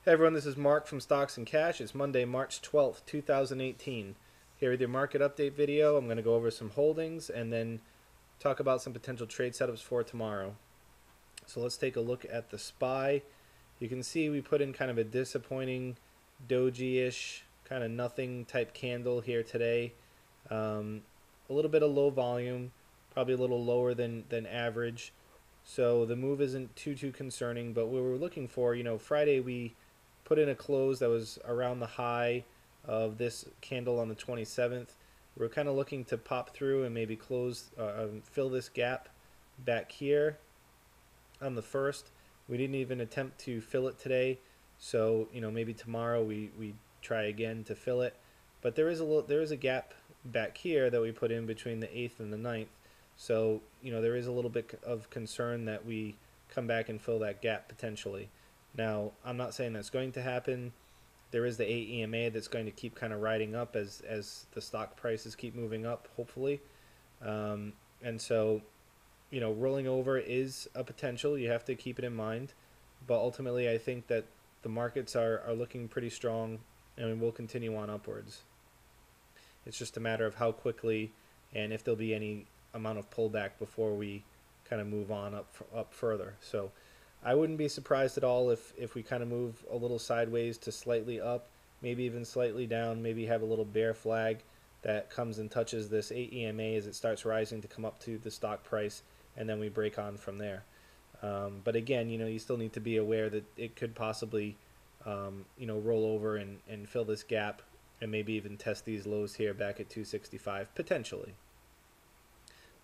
Hey everyone, this is Mark from Stocks and Cash. It's Monday, March 12th, 2018. Here with your market update video. I'm going to go over some holdings and then talk about some potential trade setups for tomorrow. So let's take a look at the SPY. You can see we put in kind of a disappointing doji-ish, kind of nothing type candle here today. A little bit of low volume, probably a little lower than average. So the move isn't too concerning, but what we're looking for, Friday we put in a close that was around the high of this candle on the 27th. We're kind of looking to pop through and maybe fill this gap back here on the 1st. We didn't even attempt to fill it today, so maybe tomorrow we try again to fill it. But there is a gap back here that we put in between the 8th and the 9th. So there is a little bit of concern that we come back and fill that gap potentially. Now, I'm not saying that's going to happen. There is the AEMA that's going to keep kind of riding up as the stock prices keep moving up, hopefully. And so, rolling over is a potential. You have to keep it in mind. But ultimately, I think that the markets are looking pretty strong and will continue on upwards. It's just a matter of how quickly and if there'll be any amount of pullback before we kind of move on up further. So I wouldn't be surprised at all if we kind of move a little sideways to slightly up, maybe even slightly down, maybe have a little bear flag that comes and touches this AEMA as it starts rising to come up to the stock price, and then we break on from there. But again, you still need to be aware that it could possibly roll over and fill this gap and maybe even test these lows here back at 265 potentially.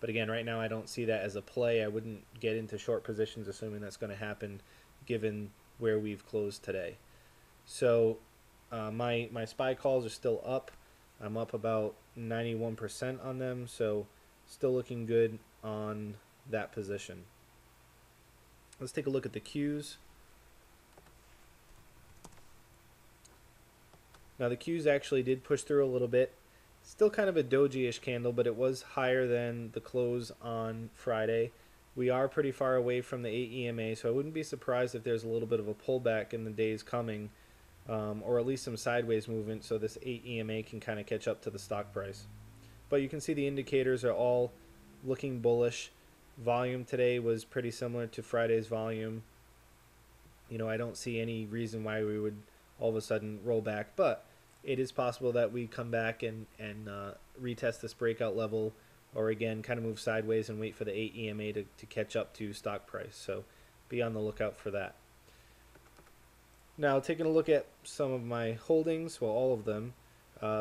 But again, right now I don't see that as a play. I wouldn't get into short positions assuming that's going to happen given where we've closed today. So my SPY calls are still up. I'm up about 91% on them, so still looking good on that position. Let's take a look at the Qs. Now the Qs actually did push through a little bit. Still kind of a doji-ish candle, but it was higher than the close on Friday. We are pretty far away from the AEMA, so I wouldn't be surprised if there's a little bit of a pullback in the days coming, or at least some sideways movement so this AEMA can kind of catch up to the stock price. But you can see the indicators are all looking bullish. Volume today was pretty similar to Friday's volume. I don't see any reason why we would all of a sudden roll back, but it is possible that we come back and retest this breakout level, or again kind of move sideways and wait for the AEMA to catch up to stock price. So be on the lookout for that. Now taking a look at some of my holdings, well, all of them.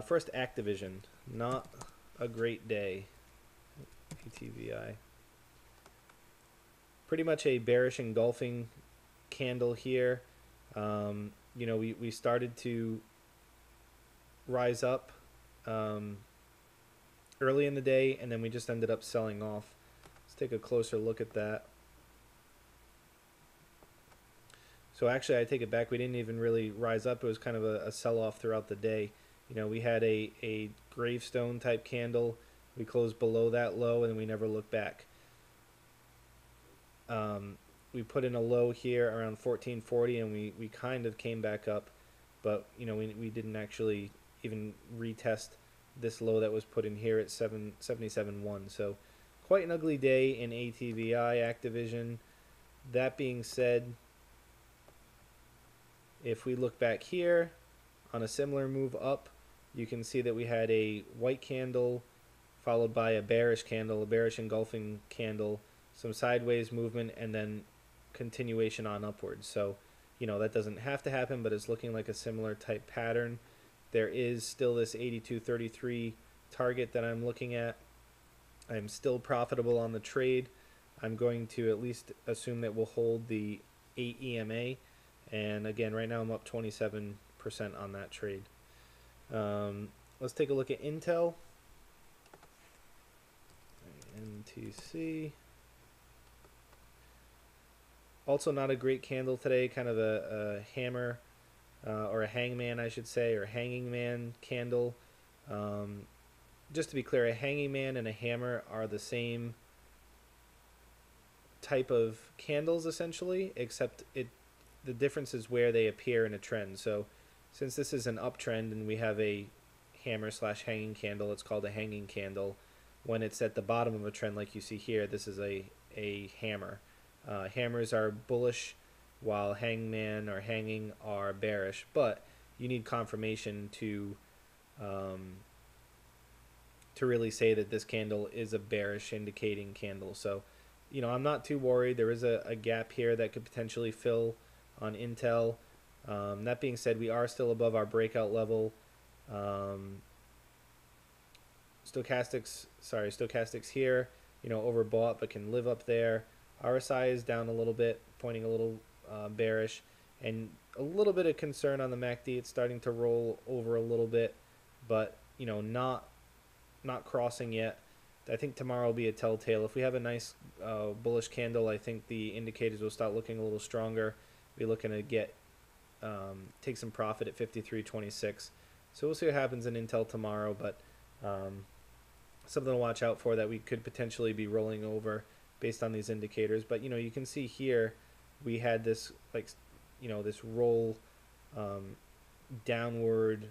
First, Activision, not a great day. ATVI. Pretty much a bearish engulfing candle here. We started to rise up early in the day, and then we just ended up selling off. Let's take a closer look at that. So actually, I take it back. We didn't even really rise up. It was kind of a sell-off throughout the day. We had a gravestone type candle. We closed below that low, and we never looked back. We put in a low here around 1440, and we kind of came back up, but we didn't actually even retest this low that was put in here at 77.1. So quite an ugly day in ATVI, Activision. That being said, if we look back here on a similar move up, you can see that we had a white candle followed by a bearish candle, a bearish engulfing candle, some sideways movement, and then continuation on upwards. So that doesn't have to happen, but it's looking like a similar type pattern. There is still this 82.33 target that I'm looking at. I'm still profitable on the trade. I'm going to at least assume that we'll hold the AEMA. And again, right now I'm up 27% on that trade. Let's take a look at Intel. INTC. Also not a great candle today, kind of a hammer. Or a hangman, I should say, or hanging man candle. Just to be clear, a hanging man and a hammer are the same type of candles essentially, except the difference is where they appear in a trend. So since this is an uptrend and we have a hammer slash hanging candle, it's called a hanging candle. When it's at the bottom of a trend like you see here, this is a hammer. Hammers are bullish while hangman or hanging are bearish, but you need confirmation to really say that this candle is a bearish indicating candle. So, you know, I'm not too worried. There is a gap here that could potentially fill on Intel. That being said, we are still above our breakout level. Stochastics here, you know, overbought but can live up there. RSI is down a little bit, pointing a little bearish, and a little bit of concern on the MACD. It's starting to roll over a little bit, but you know, not crossing yet. I think tomorrow will be a telltale. If we have a nice bullish candle, I think the indicators will start looking a little stronger. We're looking to get take some profit at 53.26. So we'll see what happens in Intel tomorrow, but something to watch out for that we could potentially be rolling over based on these indicators. But you know, you can see here we had this, like, you know, this roll downward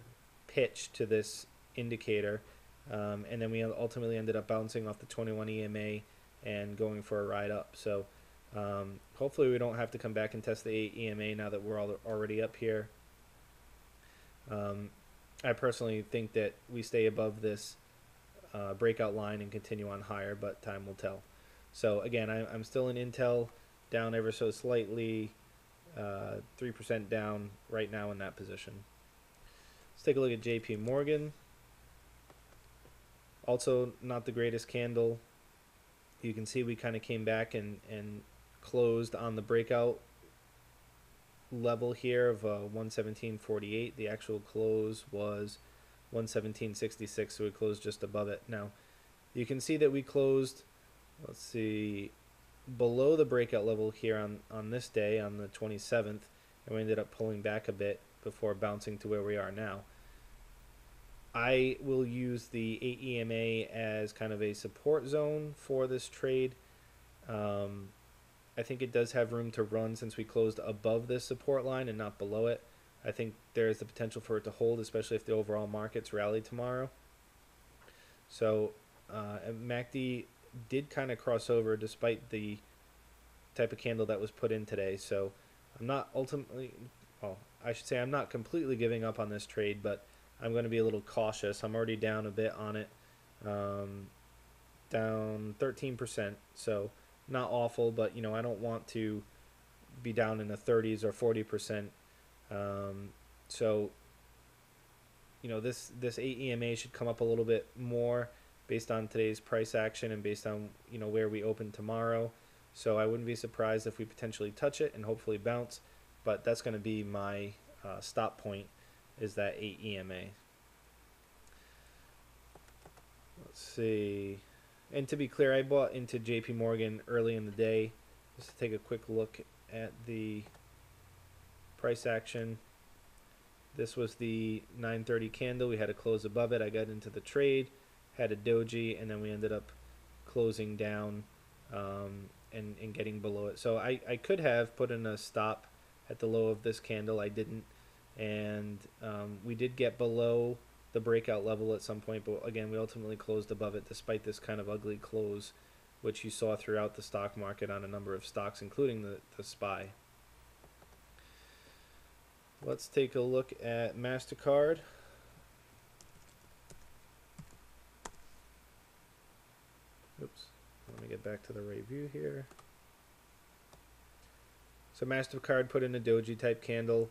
pitch to this indicator, and then we ultimately ended up bouncing off the 21 EMA and going for a ride up. So hopefully we don't have to come back and test the 8 EMA now that we're already up here. I personally think that we stay above this breakout line and continue on higher, but time will tell. So again, I'm still in Intel, down ever so slightly, 3% down right now in that position. Let's take a look at JP Morgan. Also not the greatest candle. You can see we kind of came back and closed on the breakout level here of 117.48. The actual close was 117.66, so we closed just above it. Now you can see that we closed, let's see, below the breakout level here on this day, on the 27th, and we ended up pulling back a bit before bouncing to where we are now. I will use the 8 EMA as kind of a support zone for this trade. I think it does have room to run since we closed above this support line and not below it. I think there's the potential for it to hold, especially if the overall markets rally tomorrow. So MACD did kind of cross over despite the type of candle that was put in today. So I'm not ultimately, well, I should say I'm not completely giving up on this trade, but I'm going to be a little cautious. I'm already down a bit on it, down 13%. So not awful, but you know, I don't want to be down in the 30s or 40%. So you know, this 8 EMA should come up a little bit more based on today's price action and based on, you know, where we open tomorrow. So I wouldn't be surprised if we potentially touch it and hopefully bounce, but that's going to be my stop point, is that 8 EMA. Let's see. And to be clear, I bought into JP Morgan early in the day. Just to take a quick look at the price action. This was the 9:30 candle. We had a close above it. I got into the trade, had a doji, and then we ended up closing down and getting below it. So I could have put in a stop at the low of this candle. I didn't. And we did get below the breakout level at some point, but again, we ultimately closed above it despite this kind of ugly close, which you saw throughout the stock market on a number of stocks, including the SPY. Let's take a look at MasterCard. Oops, let me get back to the right view here. So MasterCard put in a doji type candle.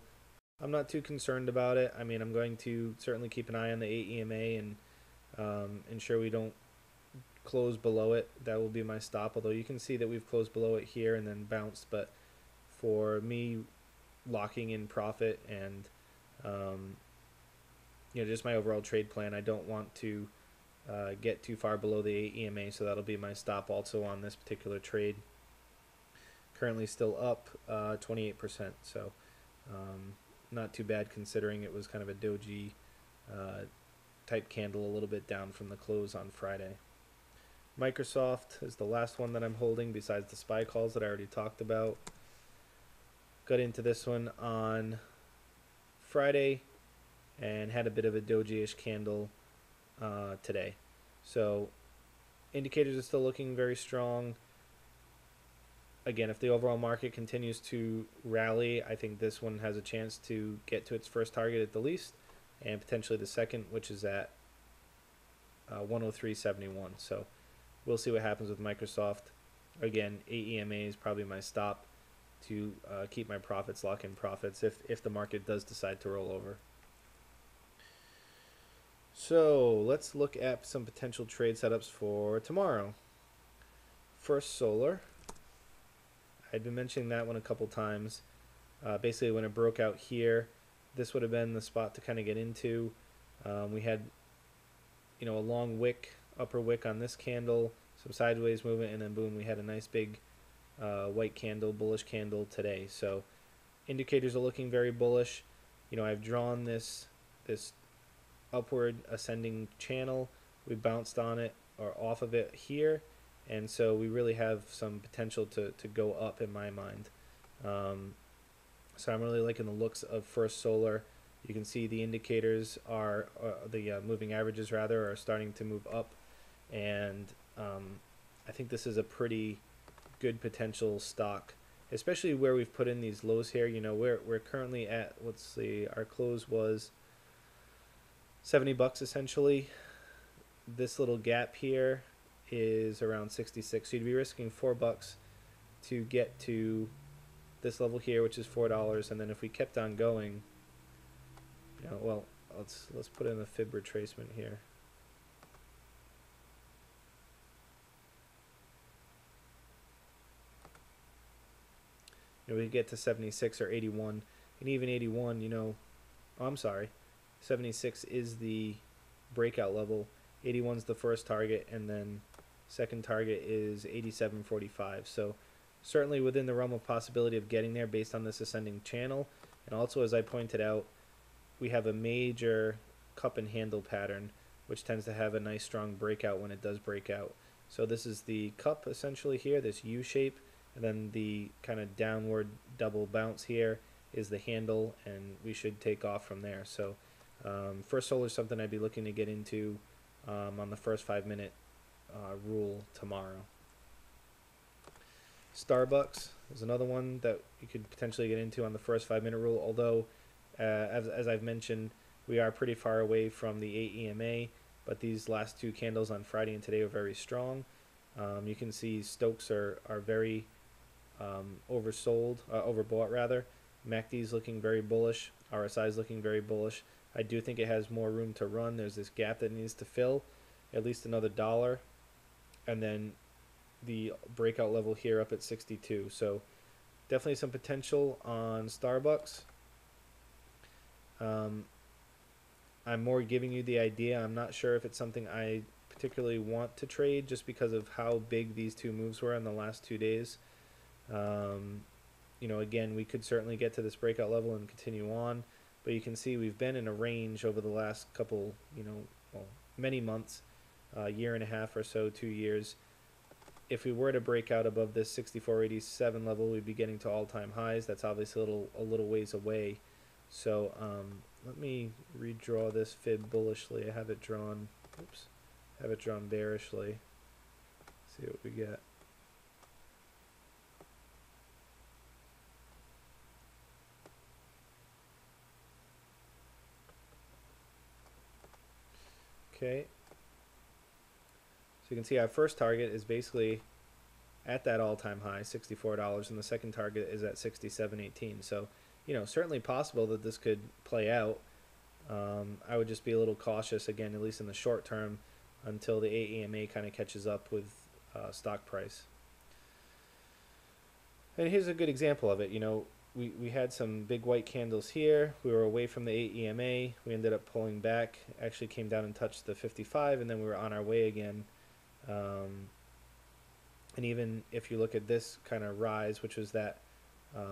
I'm not too concerned about it. I mean, I'm going to certainly keep an eye on the 8 EMA and ensure we don't close below it. That will be my stop, although you can see that we've closed below it here and then bounced. But for me, locking in profit and you know, just my overall trade plan, I don't want to get too far below the 8 EMA, so that'll be my stop also on this particular trade. Currently still up 28%, so not too bad considering it was kind of a doji type candle, a little bit down from the close on Friday. Microsoft is the last one that I'm holding besides the SPY calls that I already talked about. Got into this one on Friday and had a bit of a doji-ish candle today. So indicators are still looking very strong. Again, if the overall market continues to rally, I think this one has a chance to get to its first target at the least, and potentially the second, which is at 103.71. So we'll see what happens with Microsoft. Again, AEMA is probably my stop to keep my profits, lock in profits if the market does decide to roll over. So let's look at some potential trade setups for tomorrow. First Solar. I'd been mentioning that one a couple times. Basically, when it broke out here, this would have been the spot to kind of get into. We had, a long wick, upper wick on this candle, some sideways movement, and then boom, we had a nice big white candle, bullish candle today. So indicators are looking very bullish. I've drawn this upward ascending channel. We bounced on it or off of it here, and so we really have some potential to go up in my mind. So I'm really liking the looks of First Solar. You can see the indicators are, the moving averages rather, are starting to move up, and I think this is a pretty good potential stock, especially where we've put in these lows here. We're currently at, let's see, our close was $70 essentially. This little gap here is around 66, so you'd be risking $4 to get to this level here, which is $4. And then if we kept on going, well, let's put in a fib retracement here. We get to 76 or 81, and even 81, I'm sorry, 76 is the breakout level, 81 is the first target, and then second target is 87.45. So certainly within the realm of possibility of getting there based on this ascending channel. And also, as I pointed out, we have a major cup and handle pattern, which tends to have a nice strong breakout when it does break out. So this is the cup essentially here, this U shape, and then the kind of downward double bounce here is the handle, and we should take off from there. So First Solar is something I'd be looking to get into on the first 5-minute rule tomorrow. SBUX is another one that you could potentially get into on the first 5-minute rule, although as I've mentioned, we are pretty far away from the AEMA, but these last two candles on Friday and today are very strong. You can see Stokes are very overbought rather. MACD is looking very bullish. RSI is looking very bullish. I do think it has more room to run. There's this gap that needs to fill, at least another $1, and then the breakout level here up at 62. So definitely some potential on SBUX. I'm more giving you the idea. I'm not sure if it's something I particularly want to trade just because of how big these two moves were in the last 2 days. Again, we could certainly get to this breakout level and continue on, but you can see we've been in a range over the last couple, many months, year and a half or so, 2 years. If we were to break out above this 64.87 level, we'd be getting to all-time highs. That's obviously a little ways away. So let me redraw this fib bullishly. I have it drawn. Oops, have it drawn bearishly. See what we get. Okay. So you can see our first target is basically at that all-time high, $64, and the second target is at 67.18. So, certainly possible that this could play out. I would just be a little cautious, again, at least in the short term, until the AEMA kind of catches up with stock price. And here's a good example of it. We had some big white candles here. We were away from the AEMA. We ended up pulling back, actually came down and touched the 55, and then we were on our way again. And even if you look at this kind of rise, which was that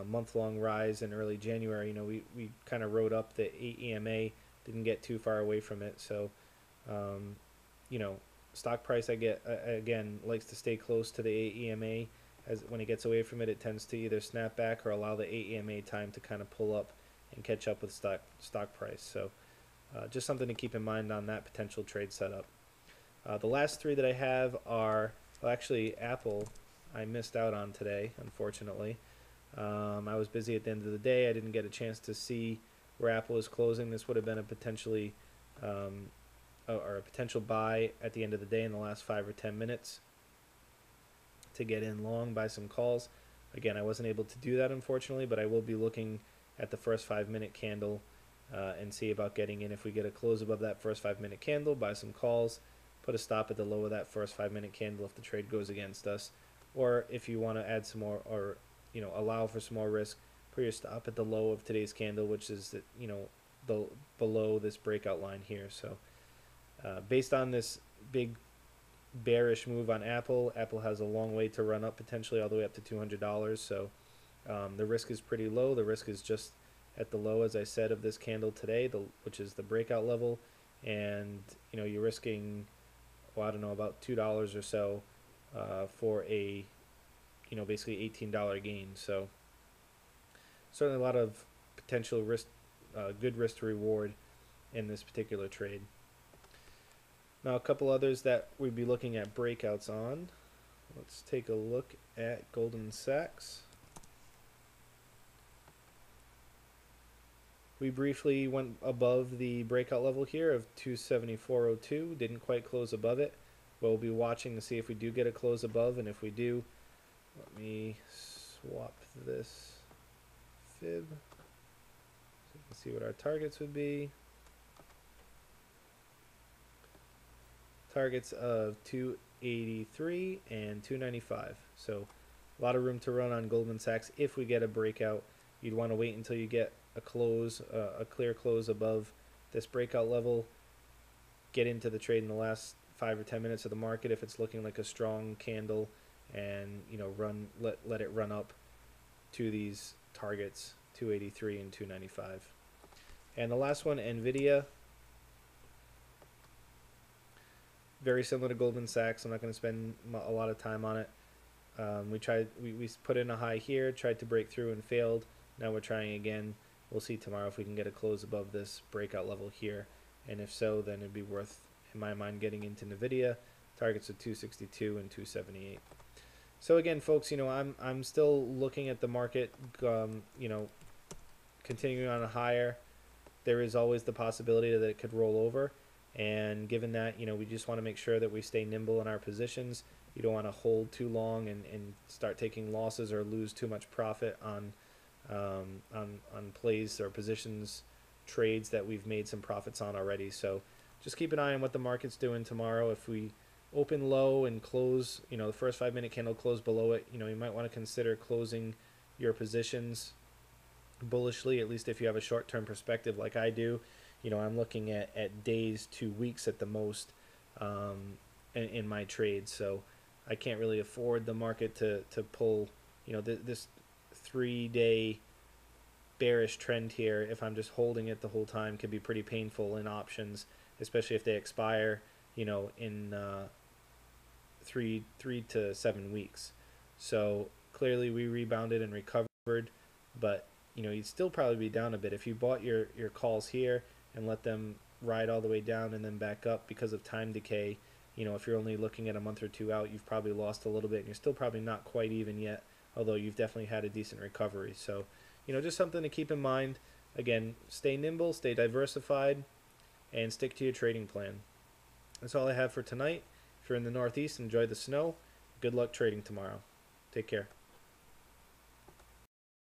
month-long rise in early January, we kind of rode up the AEMA, didn't get too far away from it. So, stock price, again, likes to stay close to the AEMA, as when it gets away from it, it tends to either snap back or allow the AEMA time to kind of pull up and catch up with stock price. So just something to keep in mind on that potential trade setup. The last three that I have are, well, actually Apple I missed out on today, unfortunately. I was busy at the end of the day. I didn't get a chance to see where Apple is closing. This would have been a potentially or a potential buy at the end of the day in the last 5 or 10 minutes to get in long, buy some calls. Again, I wasn't able to do that, unfortunately, but I will be looking at the first 5-minute candle and see about getting in. If we get a close above that first 5-minute candle, buy some calls, put a stop at the low of that first 5-minute candle if the trade goes against us. Or if you want to add some more, or allow for some more risk, put your stop at the low of today's candle, which is below this breakout line here. So based on this big bearish move on Apple has a long way to run up, potentially all the way up to $200. So the risk is pretty low. The risk is just at the low, as I said, of this candle today, which is the breakout level, and you're risking, well, I don't know, about $2 or so for a basically $18 gain. So certainly a lot of potential risk, good risk to reward in this particular trade. Now a couple others that we'd be looking at breakouts on. Let's take a look at Goldman Sachs. We briefly went above the breakout level here of 274.02, didn't quite close above it. We'll be watching to see if we do get a close above, and if we do, let me swap this fib so you can see what our targets would be. Targets of 283 and 295. So a lot of room to run on Goldman Sachs. If we get a breakout, you'd want to wait until you get a close, a clear close above this breakout level. Get into the trade in the last 5 or 10 minutes of the market if it's looking like a strong candle, and let it run up to these targets 283 and 295. And the last one, NVDA. Very similar to Goldman Sachs. I'm not going to spend a lot of time on it. We put in a high here, tried to break through and failed. Now we're trying again. We'll see tomorrow if we can get a close above this breakout level here, and if so, then it'd be worth, in my mind, getting into NVIDIA. Targets of 262 and 278. So again, folks, I'm still looking at the market, continuing on a higher. There is always the possibility that it could roll over, and given that, we just want to make sure that we stay nimble in our positions. You don't want to hold too long and start taking losses or lose too much profit on plays or positions, trades that we've made some profits on already. So just keep an eye on what the market's doing tomorrow. If we open low and close, the first 5-minute candle close below it, you might want to consider closing your positions bullishly, at least if you have a short-term perspective like I do. I'm looking at days to weeks at the most in my trades, so I can't really afford the market to pull this 3-day bearish trend here. If I'm just holding it the whole time, could be pretty painful in options, especially if they expire in 3 to 7 weeks. So clearly we rebounded and recovered, but you'd still probably be down a bit if you bought your calls here and let them ride all the way down and then back up because of time decay. If you're only looking at a month or two out, you've probably lost a little bit, and you're still probably not quite even yet, although you've definitely had a decent recovery. So just something to keep in mind. Again, stay nimble, stay diversified, and stick to your trading plan. That's all I have for tonight. If you're in the Northeast, enjoy the snow. Good luck trading tomorrow. Take care.